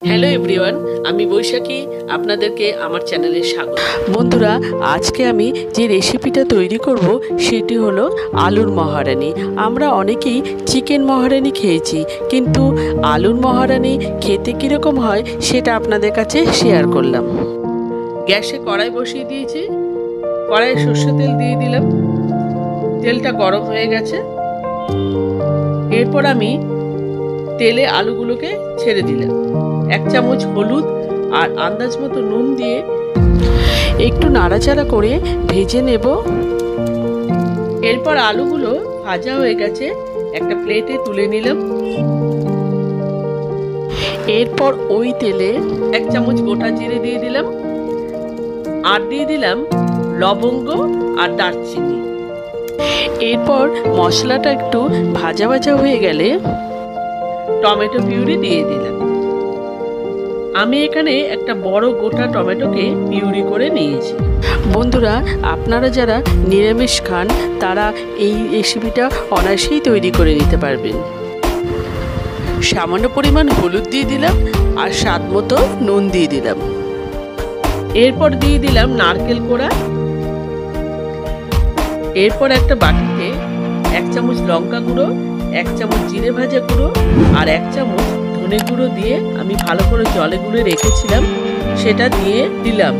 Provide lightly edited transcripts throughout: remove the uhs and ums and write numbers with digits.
Hello everyone, আমি বৈশাখী। আপনাদেরকে আমার চ্যানেলে স্বাগত। বন্ধুরা, আজকে আমি যে রেসিপিটা তৈরি করব সেটি হলো আলুর মহারানি। আমরা অনেকেই চিকেন মহারানি খেয়েছি, কিন্তু আলুর মহারানি খেতে কীরকম হয় সেটা আপনাদের কাছে শেয়ার করলাম। গ্যাসে কড়াই বসিয়ে দিয়েছি, কড়াইয়ে সর্ষের তেল দিয়ে দিলাম। তেলটা গরম হয়ে গেছে। এরপর আমি তেলে আলুগুলোকে ছেড়ে দিলাম। 1 চামচ হলুদ আর আন্দাজ মতো নুন দিয়ে একটু নাড়াচাড়া করে ভেজে নেব। এরপর আলুগুলো ভাজা হয়ে গেছে, একটা প্লেটে তুলে নিলাম। এরপর ওই তেলে 1 চামচ গোটা জিরে দিয়ে দিলাম, আর দিয়ে দিলাম লবঙ্গ আর দারচিনি। এরপর মশলাটা একটু ভাজা ভাজা হয়ে গেলে টমেটো পিউরি দিয়ে দিলাম। আমি এখানে একটা বড় গোটা টমেটোকে পিউরি করে নিয়েছি। বন্ধুরা, আপনারা যারা নিরামিষ খান তারা এই রেসিপিটা অনায়াসেই তৈরি করে নিতে পারবেন। সামান্য পরিমাণ হলুদ দিয়ে দিলাম আর স্বাদ মতো নুন দিয়ে দিলাম। এরপর দিয়ে দিলাম নারকেল কোড়া। এরপর একটা বাটিতে 1 চামচ লঙ্কা গুঁড়ো, 1 চামচ জিরে ভাজা গুঁড়ো আর 1 চামচ ধনে গুঁড়ো দিয়ে আমি ভালো করে জলে গুলে রেখেছিলাম, সেটা দিয়ে দিলাম।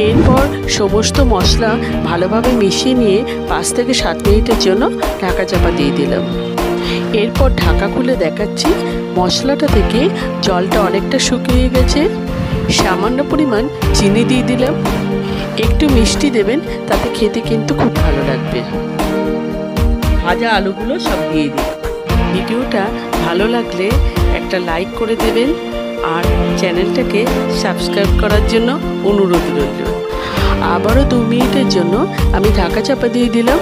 এরপর সমস্ত মশলা ভালোভাবে মিশিয়ে নিয়ে 5 থেকে 7 মিনিটের জন্য ঢাকা চাপা দিয়ে দিলাম। এরপর ঢাকা খুলে দেখাচ্ছি, মশলাটা থেকে জলটা অনেকটা শুকিয়ে গেছে। সামান্য পরিমাণ চিনি দিয়ে দিলাম। একটু মিষ্টি দেবেন, তাতে খেতে কিন্তু খুব ভালো লাগবে। ভাজা আলুগুলো সব দিয়ে দিলাম। ভিডিওটা ভালো লাগলে একটা লাইক করে দেবেন আর চ্যানেলটাকে সাবস্ক্রাইব করার জন্য অনুরোধ রইল। আবারও 2 মিনিটের জন্য আমি ঢাকা চাপা দিয়ে দিলাম।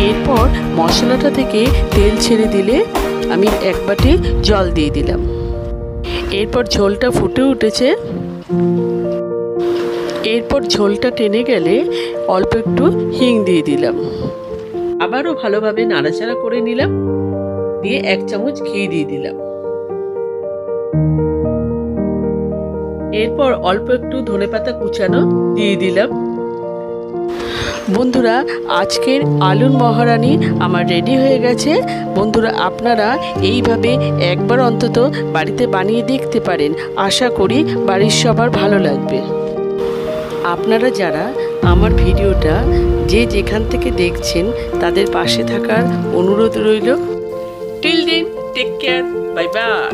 এরপর মশলাটা থেকে তেল ছেড়ে দিলে আমি 1 বাটি জল দিয়ে দিলাম। এরপর ঝোলটা ফুটে উঠেছে। এরপর ঝোলটা টেনে গেলে অল্প একটু হিং দিয়ে দিলাম। আবারও ভালোভাবে নাড়াচাড়া করে নিলাম, দিয়ে 1 চামচ ঘি দিয়ে দিলাম। এরপর অল্প একটু ধনেপাতা কুচানো দিয়ে দিলাম। বন্ধুরা, আজকের আলুর মহারানি আমার রেডি হয়ে গেছে। বন্ধুরা, আপনারা এইভাবে একবার অন্তত বাড়িতে বানিয়ে দেখতে পারেন। আশা করি বাড়ির সবার ভালো লাগবে। আপনারা যারা আমার ভিডিওটা যে যেখান থেকে দেখছেন তাদের পাশে থাকার অনুরোধ রইল। Till then, take care, bye by.